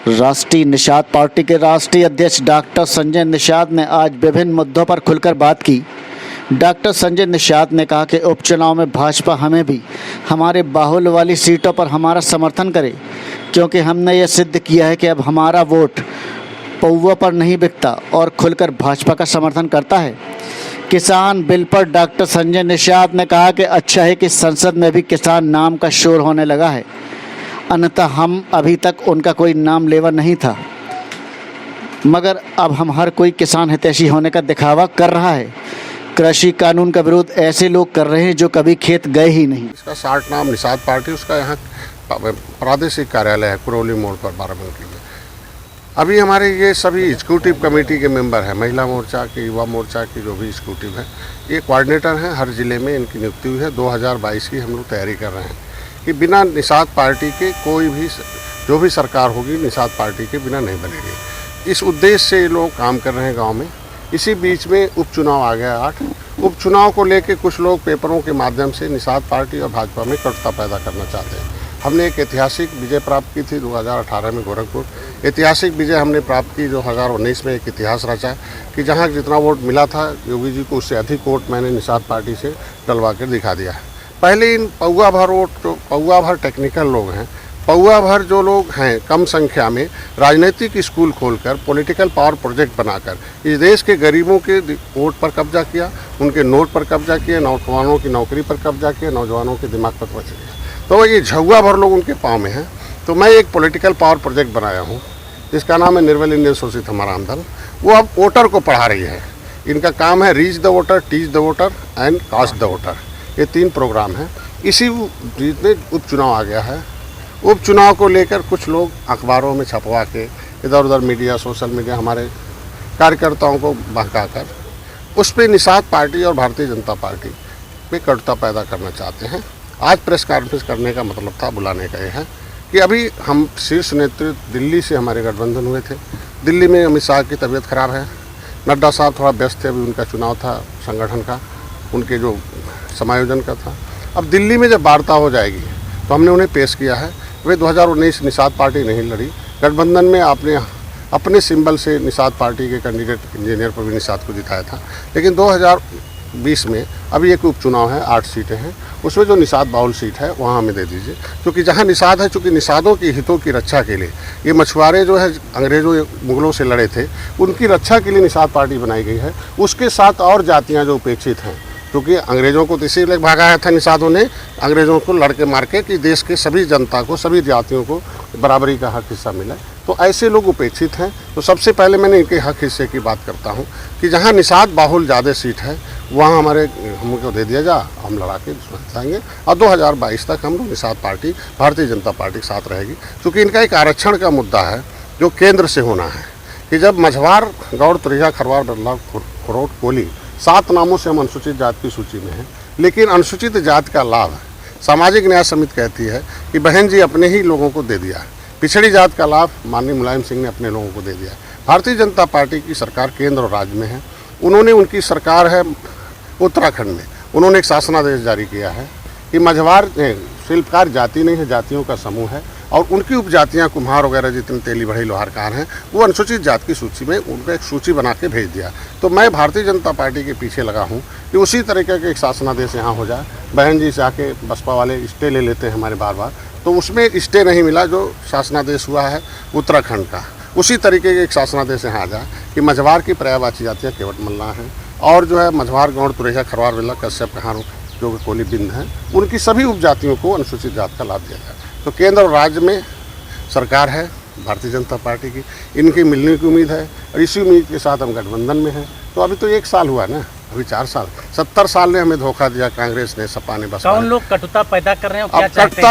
राष्ट्रीय निषाद पार्टी के राष्ट्रीय अध्यक्ष डॉक्टर संजय निषाद ने आज विभिन्न मुद्दों पर खुलकर बात की। डॉक्टर संजय निषाद ने कहा कि उपचुनाव में भाजपा हमें भी हमारे बाहुल्य वाली सीटों पर हमारा समर्थन करे, क्योंकि हमने ये सिद्ध किया है कि अब हमारा वोट पौवा पर नहीं बिकता और खुलकर भाजपा का समर्थन करता है। किसान बिल पर डॉक्टर संजय निषाद ने कहा कि अच्छा है कि संसद में भी किसान नाम का शोर होने लगा है, अन्यथा हम अभी तक उनका कोई नाम लेवा नहीं था, मगर अब हम हर कोई किसान हितैषी होने का दिखावा कर रहा है। कृषि कानून का विरोध ऐसे लोग कर रहे हैं जो कभी खेत गए ही नहीं। इसका शार्ट नाम निषाद पार्टी, उसका यहाँ प्रादेशिक कार्यालय है कुरौली मोड़ पर बाराबंकी में। अभी हमारे ये सभी एग्जीक्यूटिव कमेटी के मेंबर हैं, महिला मोर्चा के, युवा मोर्चा के जो भी एग्जीक्यूटिव हैं, ये कोऑर्डिनेटर हैं। हर ज़िले में इनकी नियुक्ति हुई है। 2022 की हम लोग तैयारी कर रहे हैं कि बिना निषाद पार्टी के कोई भी जो भी सरकार होगी निषाद पार्टी के बिना नहीं बनेगी। इस उद्देश्य से ये लोग काम कर रहे हैं गांव में। इसी बीच में उपचुनाव आ गया 8। उपचुनाव को लेके कुछ लोग पेपरों के माध्यम से निषाद पार्टी और भाजपा में कटुता पैदा करना चाहते हैं। हमने एक ऐतिहासिक विजय प्राप्त की थी 2018 में गोरखपुर। ऐतिहासिक विजय हमने प्राप्त की 2019 में। एक इतिहास रचा कि जहाँ जितना वोट मिला था योगी जी को, उससे अधिक वोट मैंने निषाद पार्टी से डलवा कर दिखा दिया है। पहले इन पौवा भर वोट, जो पौवा भर टेक्निकल लोग हैं, पौवा भर जो लोग हैं कम संख्या में, राजनीतिक स्कूल खोलकर पॉलिटिकल पावर प्रोजेक्ट बनाकर इस देश के गरीबों के वोट पर कब्जा किया, उनके नोट पर कब्जा किया, नौजवानों की नौकरी पर कब्जा किया, नौजवानों के दिमाग पर कब्जा किया। तो ये झुग्गा भर लोग उनके पाँव में हैं। तो मैं एक पॉलिटिकल पावर प्रोजेक्ट बनाया हूँ जिसका नाम है निर्मल इंडियन शोषित हमारा दल। वो अब वोटर को पढ़ा रही है। इनका काम है reach the voter, teach the voter and cast the voter. ये 3 प्रोग्राम हैं। इसी जितने उपचुनाव आ गया है, उपचुनाव को लेकर कुछ लोग अखबारों में छपवा के इधर उधर मीडिया, सोशल मीडिया हमारे कार्यकर्ताओं को बहकाकर उस पर निषाद पार्टी और भारतीय जनता पार्टी पे कटुता पैदा करना चाहते हैं। आज प्रेस कॉन्फ्रेंस करने का मतलब था, बुलाने का ये है कि अभी हम शीर्ष नेतृत्व दिल्ली से हमारे गठबंधन हुए थे। दिल्ली में अमित शाह की तबीयत खराब है, नड्डा साहब थोड़ा व्यस्त थे, अभी उनका चुनाव था संगठन का, उनके जो समायोजन का था। अब दिल्ली में जब वार्ता हो जाएगी तो हमने उन्हें पेश किया है। वे 2019 निषाद पार्टी नहीं लड़ी, गठबंधन में आपने अपने सिंबल से निषाद पार्टी के कैंडिडेट इंजीनियर प्रवीण निषाद को जिताया था। लेकिन 2020 में अभी एक उपचुनाव है, 8 सीटें हैं, उसमें जो निषाद बाहुल सीट है वहाँ हमें दे दीजिए, क्योंकि जहाँ निषाद है, चूँकि निषादों की हितों की रक्षा के लिए ये मछुआरे जो है अंग्रेज़ों मुगलों से लड़े थे, उनकी रक्षा के लिए निषाद पार्टी बनाई गई है। उसके साथ और जातियाँ जो उपेक्षित हैं, क्योंकि अंग्रेज़ों को तो इसीलिए भगाया था निषादों ने, अंग्रेज़ों को लड़के मार के, कि देश के सभी जनता को, सभी जातियों को बराबरी का हक हिस्सा मिले। तो ऐसे लोग उपेक्षित हैं। तो सबसे पहले मैंने इनके हक हिस्से की बात करता हूं कि जहां निषाद बाहुल ज़्यादा सीट है वहां हमको दे दिया जा, हम लड़ा के जिताएंगे। और 2022 तक हम लोग निषाद पार्टी भारतीय जनता पार्टी के साथ रहेगी, क्योंकि इनका एक आरक्षण का मुद्दा है जो केंद्र से होना है कि जब मझवार, गौड़, तुरैया, खरवार, बदलाव, खरोट, कोली 7 नामों से हम अनुसूचित जाति की सूची में हैं, लेकिन अनुसूचित जाति का लाभ सामाजिक न्याय समिति कहती है कि बहन जी अपने ही लोगों को दे दिया। पिछड़ी जाति का लाभ माननीय मुलायम सिंह ने अपने लोगों को दे दिया। भारतीय जनता पार्टी की सरकार केंद्र और राज्य में है। उन्होंने, उनकी सरकार है उत्तराखंड में, उन्होंने एक शासनादेश जारी किया है कि मझवार शिल्पकार जाति नहीं है, जातियों का समूह है, और उनकी उपजातियां कुम्हार वगैरह जितने तेली बढ़ई लोहारकार हैं वो अनुसूचित जाति की सूची में उनको एक सूची बना के भेज दिया। तो मैं भारतीय जनता पार्टी के पीछे लगा हूं कि उसी तरीके का एक शासनादेश यहाँ हो जाए। बहन जी से आके बसपा वाले स्टे ले लेते हैं हमारे बार बार, तो उसमें स्टे नहीं मिला जो शासनादेश हुआ है उत्तराखंड का। उसी तरीके के एक शासनादेश यहाँ आ जाए कि मझवार की पर्यायवाची जातियाँ केवट मल्ला हैं, और जो है मझवार, गौड़, तुरैया, खरवार, बिल्ला, कश्यप, कहार, जो कोली, बिंद हैं, उनकी सभी उपजातियों को अनुसूचित जाति का लाभ दिया जाए। तो केंद्र और राज्य में सरकार है भारतीय जनता पार्टी की, इनकी मिलने की उम्मीद है, और इसी उम्मीद के साथ हम गठबंधन में हैं। तो अभी तो 1 साल हुआ ना, अभी 4 साल, 70 साल ने हमें धोखा दिया कांग्रेस ने, सपा ने, बसपा ने। कौन लोग कटुता पैदा कर रहे हैं, क्या चाहते हैं?